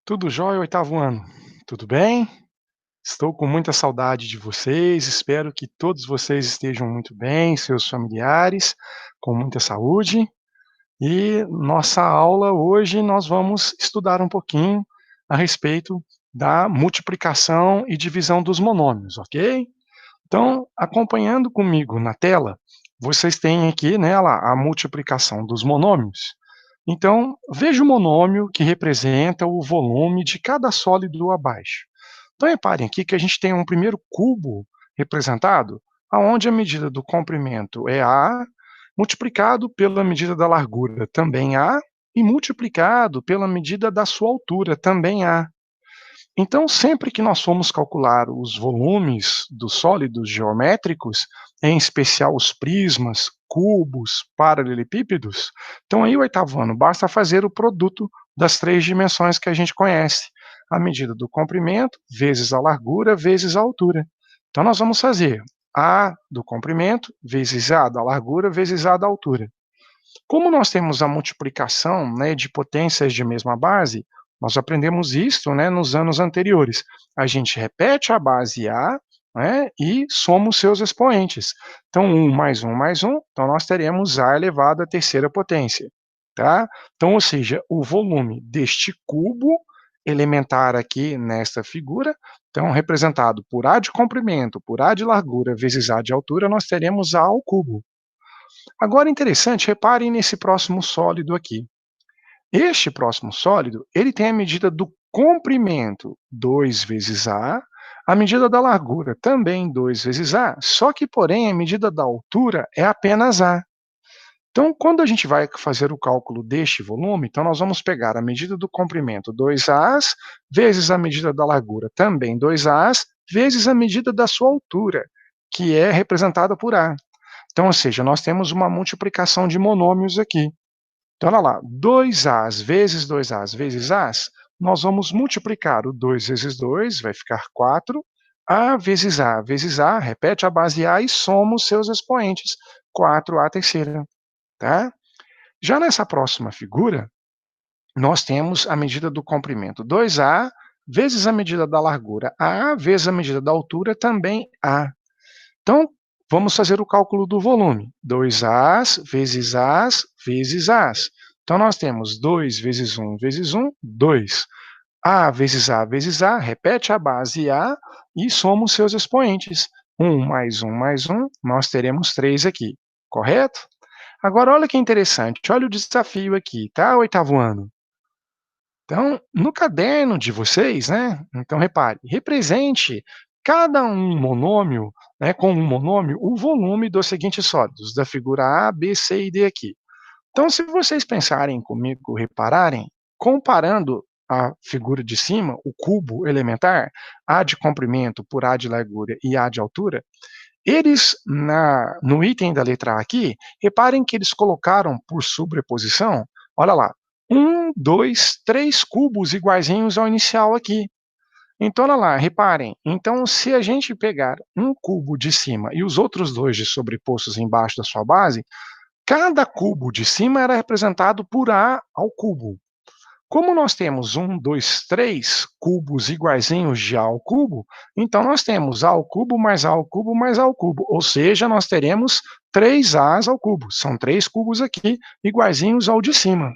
Tudo jóia, oitavo ano. Tudo bem? Estou com muita saudade de vocês, espero que todos vocês estejam muito bem, seus familiares, com muita saúde. E nossa aula hoje nós vamos estudar um pouquinho a respeito da multiplicação e divisão dos monômios, ok? Então, acompanhando comigo na tela, vocês têm aqui, né, lá, a multiplicação dos monômios. Então, veja o monômio que representa o volume de cada sólido abaixo. Então, reparem aqui que a gente tem um primeiro cubo representado, aonde a medida do comprimento é A, multiplicado pela medida da largura também A, e multiplicado pela medida da sua altura também A. Então, sempre que nós formos calcular os volumes dos sólidos geométricos, em especial os prismas, cubos, paralelepípedos, então aí, oitavo ano, basta fazer o produto das três dimensões que a gente conhece, a medida do comprimento vezes a largura vezes a altura. Então, nós vamos fazer A do comprimento vezes A da largura vezes A da altura. Como nós temos a multiplicação, né, de potências de mesma base, nós aprendemos isso, né, nos anos anteriores. A gente repete a base A, né, e soma os seus expoentes. Então, mais um, então nós teremos A elevado à terceira potência. Tá? Então, ou seja, o volume deste cubo elementar aqui nesta figura, então representado por A de comprimento, por A de largura vezes A de altura, nós teremos A ao cubo. Agora, interessante, reparem nesse próximo sólido aqui. Este próximo sólido, ele tem a medida do comprimento 2 vezes a medida da largura também 2 vezes A, só que, porém, a medida da altura é apenas A. Então, quando a gente vai fazer o cálculo deste volume, então nós vamos pegar a medida do comprimento 2As, vezes a medida da largura também 2As, vezes a medida da sua altura, que é representada por A. Então, ou seja, nós temos uma multiplicação de monômios aqui. Então, olha lá, 2As vezes 2As vezes As, nós vamos multiplicar o 2 vezes 2, vai ficar 4, A vezes A, repete a base A e soma os seus expoentes, 4A terceira. Tá? Já nessa próxima figura, nós temos a medida do comprimento 2A vezes a medida da largura A vezes a medida da altura também A. Então, vamos fazer o cálculo do volume. 2As vezes As vezes As. Então, nós temos 2 vezes 1, 2. A vezes A, repete a base A e soma os seus expoentes. 1 mais 1, nós teremos 3 aqui, correto? Agora, olha que interessante, olha o desafio aqui, tá, oitavo ano? Então, no caderno de vocês, né, então repare, represente cada um monômio, né, com um monômio, o volume dos seguintes sólidos, da figura A, B, C e D aqui. Então, se vocês pensarem comigo, repararem, comparando a figura de cima, o cubo elementar, A de comprimento por A de largura e A de altura, eles, no item da letra A aqui, reparem que eles colocaram por sobreposição, olha lá, um, dois, três cubos iguaizinhos ao inicial aqui. Então, olha lá, reparem, então se a gente pegar um cubo de cima e os outros dois de sobrepostos embaixo da sua base, cada cubo de cima era representado por A ao cubo. Como nós temos um, dois, três cubos iguaizinhos de A ao cubo, então nós temos A ao cubo mais A ao cubo mais A ao cubo, ou seja, nós teremos 3As ao cubo. São três cubos aqui iguaizinhos ao de cima.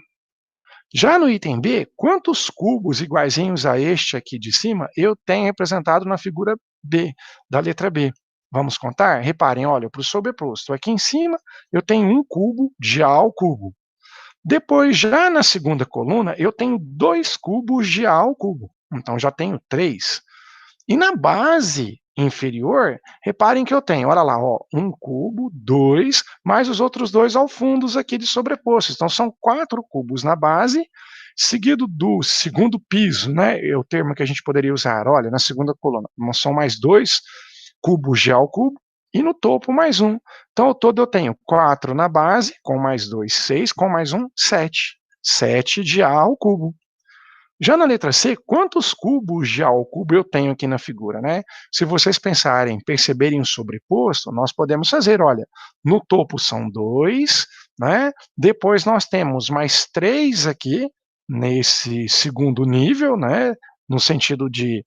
Já no item B, quantos cubos iguaizinhos a este aqui de cima eu tenho representado na figura B, da letra B? Vamos contar? Reparem, olha, para o sobreposto. Aqui em cima eu tenho um cubo de A ao cubo. Depois, já na segunda coluna, eu tenho 2 cubos de A ao cubo, então já tenho 3. E na base inferior, reparem que eu tenho, olha lá, ó, 1 cubo, 2, mais os outros 2 ao fundo aqui de sobrepostos. Então são 4 cubos na base, seguido do segundo piso, né? É o termo que a gente poderia usar, olha, na segunda coluna, são mais 2 cubos de A ao cubo, e no topo mais 1. Então, ao todo eu tenho 4 na base, com mais 2, 6, com mais 1, 7. 7 de A ao cubo. Já na letra C, quantos cubos de A ao cubo eu tenho aqui na figura, né? Se vocês pensarem, perceberem o sobreposto, nós podemos fazer, olha, no topo são 2, né? Depois nós temos mais 3 aqui, nesse segundo nível, né, no sentido de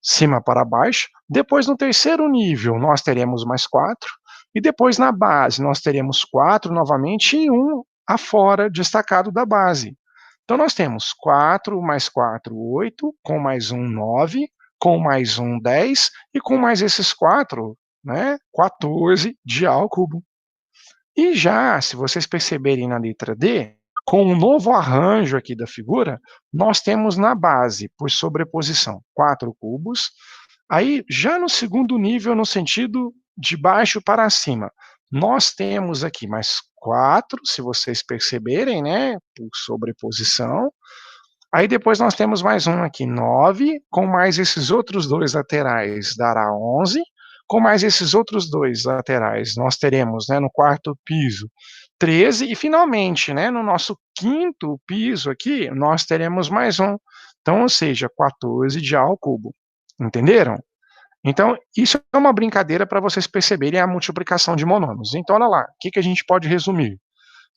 cima para baixo. Depois, no terceiro nível, nós teremos mais 4, e depois na base nós teremos 4 novamente e um afora, destacado da base. Então nós temos 4 mais 4, 8, com mais um 9, com mais um 10, e com mais esses 4, né, 14 de A ao cubo. E já, se vocês perceberem na letra D, com um novo arranjo aqui da figura, nós temos na base, por sobreposição, 4 cubos. Aí, já no segundo nível, no sentido de baixo para cima, nós temos aqui mais 4, se vocês perceberem, né, por sobreposição. Aí depois nós temos mais um aqui, 9, com mais esses outros dois laterais dará 11, com mais esses outros dois laterais nós teremos, né, no quarto piso, 13, e finalmente, né, no nosso quinto piso aqui, nós teremos mais um. Então, ou seja, 14 de A ao cubo. Entenderam? Então, isso é uma brincadeira para vocês perceberem a multiplicação de monômios. Então, olha lá, o que a gente pode resumir?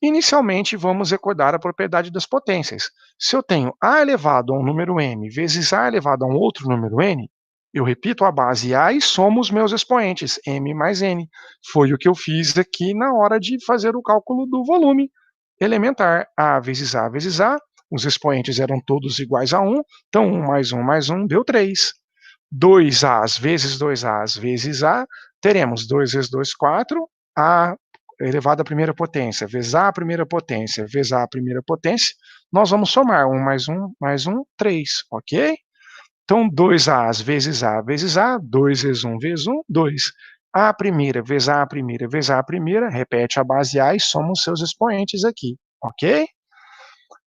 Inicialmente, vamos recordar a propriedade das potências. Se eu tenho a elevado a um número m vezes a elevado a um outro número n, eu repito a base a e somo os meus expoentes, m mais n. Foi o que eu fiz aqui na hora de fazer o cálculo do volume elementar. A vezes a, os expoentes eram todos iguais a 1, então 1 mais 1 deu 3. 2As vezes 2As vezes A, teremos 2 vezes 2, 4, A elevado à primeira potência, vezes A primeira potência, vezes A primeira potência, nós vamos somar 1 mais 1, 3, ok? Então, 2As vezes A, 2 vezes 1, 2. A primeira vezes A primeira vezes A primeira, repete a base A e soma os seus expoentes aqui, ok?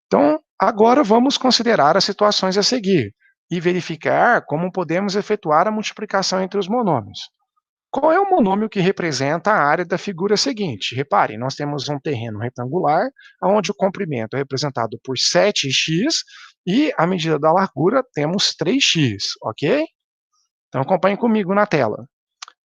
Então, agora vamos considerar as situações a seguir e verificar como podemos efetuar a multiplicação entre os monômios. Qual é o monômio que representa a área da figura seguinte? Reparem, nós temos um terreno retangular, onde o comprimento é representado por 7x e a medida da largura temos 3x, ok? Então acompanhem comigo na tela.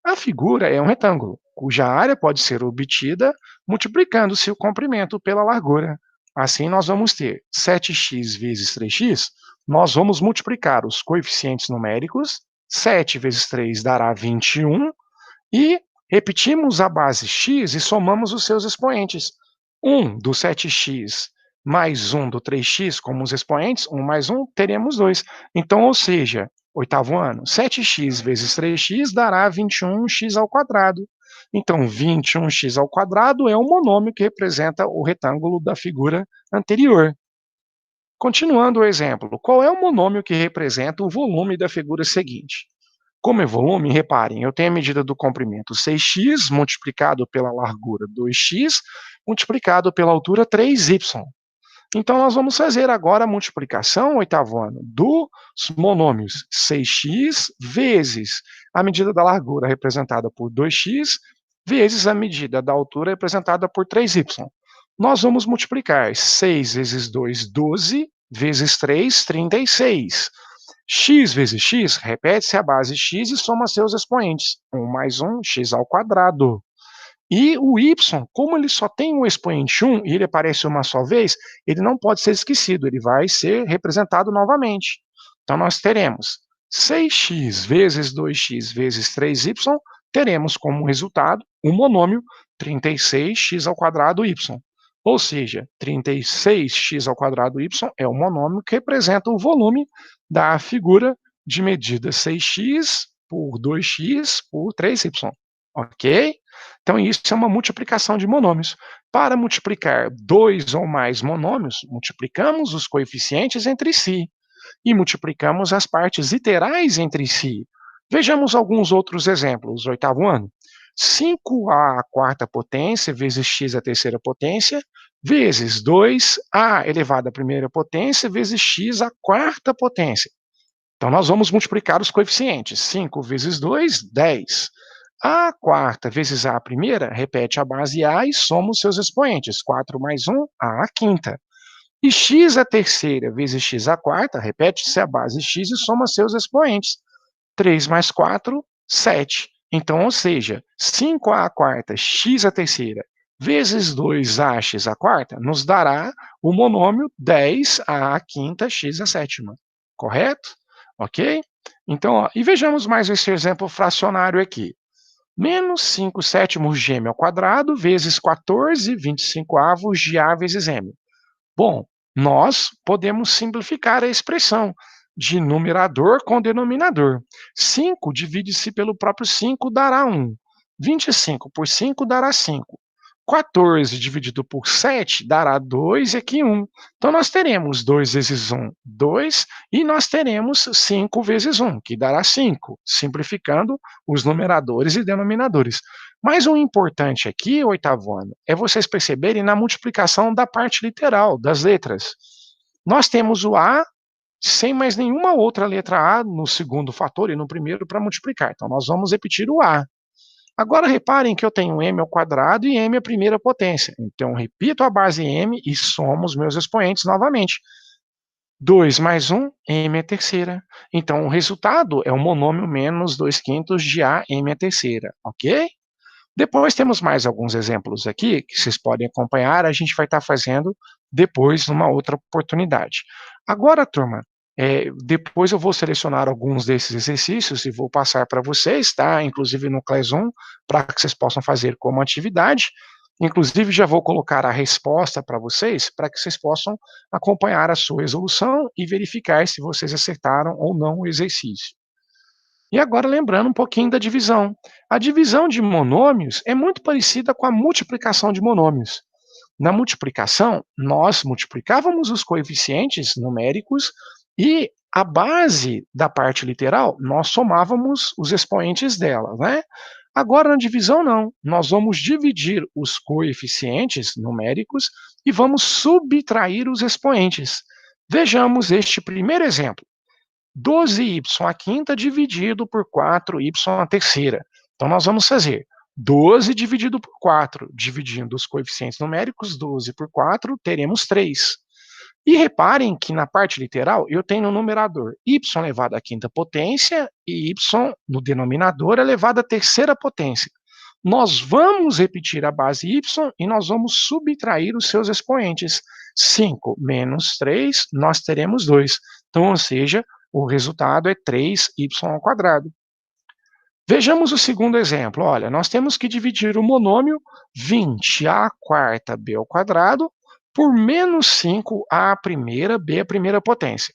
A figura é um retângulo, cuja área pode ser obtida multiplicando-se o comprimento pela largura. Assim, nós vamos ter 7x vezes 3x, nós vamos multiplicar os coeficientes numéricos, 7 vezes 3 dará 21, e repetimos a base x e somamos os seus expoentes. 1 do 7x mais 1 do 3x como os expoentes, 1 mais 1, teremos 2. Então, ou seja, oitavo ano, 7x vezes 3x dará 21x ao quadrado. Então, 21x ao quadrado é o monômio que representa o retângulo da figura anterior. Continuando o exemplo, qual é o monômio que representa o volume da figura seguinte? Como é volume, reparem, eu tenho a medida do comprimento 6x multiplicado pela largura 2x multiplicado pela altura 3y. Então, nós vamos fazer agora a multiplicação, oitavo ano, dos monômios 6x vezes a medida da largura representada por 2x vezes a medida da altura representada por 3y. Nós vamos multiplicar 6 vezes 2, 12, vezes 3, 36. X vezes x, repete-se a base x e soma seus expoentes. 1 mais 1, x ao quadrado. E o y, como ele só tem um expoente 1 e ele aparece uma só vez, ele não pode ser esquecido, ele vai ser representado novamente. Então, nós teremos 6x vezes 2x vezes 3y, teremos como resultado um monômio 36x ao quadrado y. Ou seja, 36x ao quadrado y é o monômio que representa o volume da figura de medida 6x por 2x por 3y. Ok? Então, isso é uma multiplicação de monômios. Para multiplicar dois ou mais monômios, multiplicamos os coeficientes entre si e multiplicamos as partes iterais entre si. Vejamos alguns outros exemplos. Oitavo ano. 5a à quarta potência vezes x à terceira potência, vezes 2a elevado à primeira potência vezes x à quarta potência. Então, nós vamos multiplicar os coeficientes. 5 vezes 2, 10. A quarta vezes a primeira, repete a base a e soma os seus expoentes. 4 mais 1, a quinta. E x à terceira vezes x à quarta, repete-se a base x e soma seus expoentes. 3 mais 4, 7. Então, ou seja, 5 à quarta x à terceira vezes 2ax à quarta nos dará o monômio 10a à quinta x à sétima, correto? Ok? Então, ó, e vejamos mais esse exemplo fracionário aqui. Menos 5 sétimos de m ao quadrado vezes 14 25 avos de a vezes m. Bom, nós podemos simplificar a expressão de numerador com denominador. 5 divide-se pelo próprio 5 dará 1. 25 por 5 dará 5. 14 dividido por 7 dará 2 e aqui 1. Então, nós teremos 2 vezes 1, 2, e nós teremos 5 vezes 1, que dará 5, simplificando os numeradores e denominadores. Mas o importante aqui, oitavo ano, é vocês perceberem na multiplicação da parte literal, das letras. Nós temos o A sem mais nenhuma outra letra A no segundo fator e no primeiro para multiplicar. Então, nós vamos repetir o A. Agora, reparem que eu tenho m ao quadrado e m à primeira potência. Então, repito a base m e somo os meus expoentes novamente. 2 mais 1, m à terceira. Então, o resultado é o monômio menos 2/5 de a m à terceira, ok? Depois temos mais alguns exemplos aqui que vocês podem acompanhar, a gente vai estar fazendo depois numa outra oportunidade. Agora, turma, depois eu vou selecionar alguns desses exercícios e vou passar para vocês, tá? Inclusive no Classroom, para que vocês possam fazer como atividade. Inclusive, já vou colocar a resposta para vocês, para que vocês possam acompanhar a sua resolução e verificar se vocês acertaram ou não o exercício. E agora lembrando um pouquinho da divisão. A divisão de monômios é muito parecida com a multiplicação de monômios. Na multiplicação, nós multiplicávamos os coeficientes numéricos e a base da parte literal, nós somávamos os expoentes dela, né? Agora, na divisão, não. Nós vamos dividir os coeficientes numéricos e vamos subtrair os expoentes. Vejamos este primeiro exemplo. 12y à quinta dividido por 4y à terceira. Então, nós vamos fazer 12 dividido por 4, dividindo os coeficientes numéricos, 12 por 4, teremos 3. E reparem que na parte literal eu tenho no numerador y elevado à quinta potência e y no denominador elevado à terceira potência. Nós vamos repetir a base y e nós vamos subtrair os seus expoentes. 5 menos 3, nós teremos 2. Então, ou seja, o resultado é 3y ao quadrado. Vejamos o segundo exemplo. Olha, nós temos que dividir o monômio 20a quarta b ao quadrado por menos 5a primeira b à primeira potência.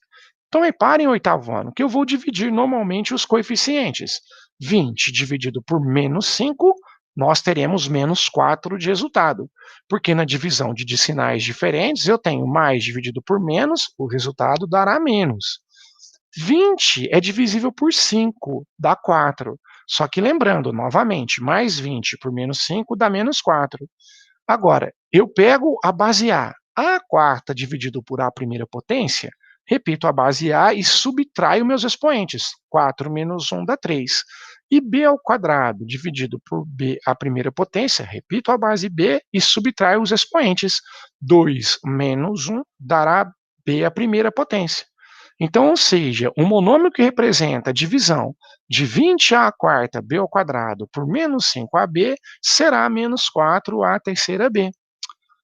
Então, reparem, oitavo ano, que eu vou dividir normalmente os coeficientes. 20 dividido por menos 5, nós teremos menos 4 de resultado. Porque na divisão de sinais diferentes, eu tenho mais dividido por menos, o resultado dará menos. 20 é divisível por 5, dá 4. Só que lembrando, novamente, mais 20 por menos 5 dá menos 4. Agora, eu pego a base A quarta dividido por A primeira potência, repito a base A e subtraio meus expoentes. 4 menos 1 dá 3. E B ao quadrado dividido por B à primeira potência, repito a base B e subtraio os expoentes. 2 menos 1 dará B à primeira potência. Então, ou seja, um monômio que representa a divisão de 20a quarta b ao quadrado por menos 5ab será menos 4a à terceira b.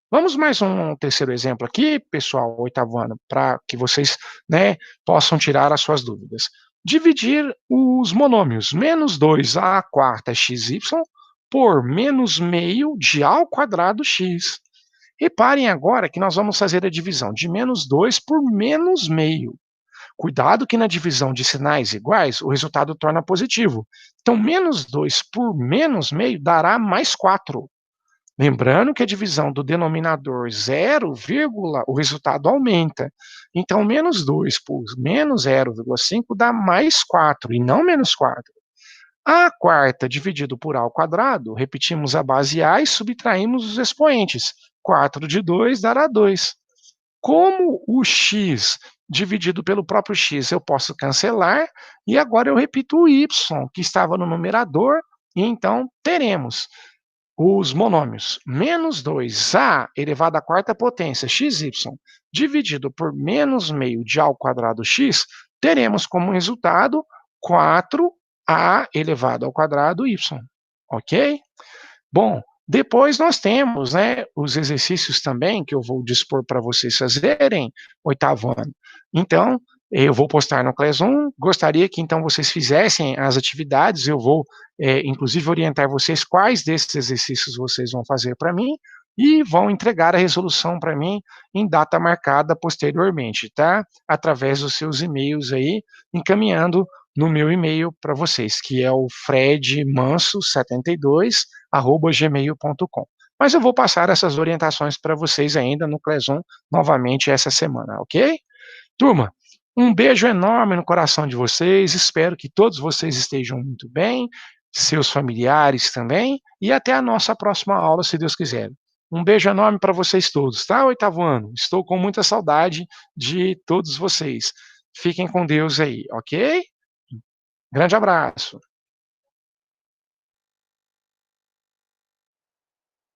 Vamos mais um terceiro exemplo aqui, pessoal, oitavo ano, para que vocês, né, possam tirar as suas dúvidas. Dividir os monômios menos 2a quarta xy por menos meio de a ao quadrado x. Reparem agora que nós vamos fazer a divisão de menos 2 por menos meio. Cuidado que na divisão de sinais iguais, o resultado torna positivo. Então, menos 2 por menos meio dará mais 4. Lembrando que a divisão do denominador 0, o resultado aumenta. Então, menos 2 por menos 0,5 dá mais 4, e não menos 4. A quarta dividido por a ao quadrado, repetimos a base a e subtraímos os expoentes. 4 de 2 dará 2. Como o x dividido pelo próprio x eu posso cancelar, e agora eu repito o y, que estava no numerador, e então teremos os monômios menos 2a elevado à quarta potência xy dividido por menos meio de a ao quadrado x, teremos como resultado 4a elevado ao quadrado y, ok? Bom, Depois nós temos, né, os exercícios também que eu vou dispor para vocês fazerem, oitavo ano. Então, eu vou postar no Classroom, gostaria que então vocês fizessem as atividades, eu vou, inclusive orientar vocês quais desses exercícios vocês vão fazer para mim, e vão entregar a resolução para mim em data marcada posteriormente, tá? Através dos seus e-mails aí, encaminhando no meu e-mail para vocês, que é o fredmanso72@gmail.com. Mas eu vou passar essas orientações para vocês ainda no Cleson novamente essa semana, ok? Turma, um beijo enorme no coração de vocês, espero que todos vocês estejam muito bem, seus familiares também, e até a nossa próxima aula, se Deus quiser. Um beijo enorme para vocês todos, tá, oitavo ano? Estou com muita saudade de todos vocês. Fiquem com Deus aí, ok? Grande abraço.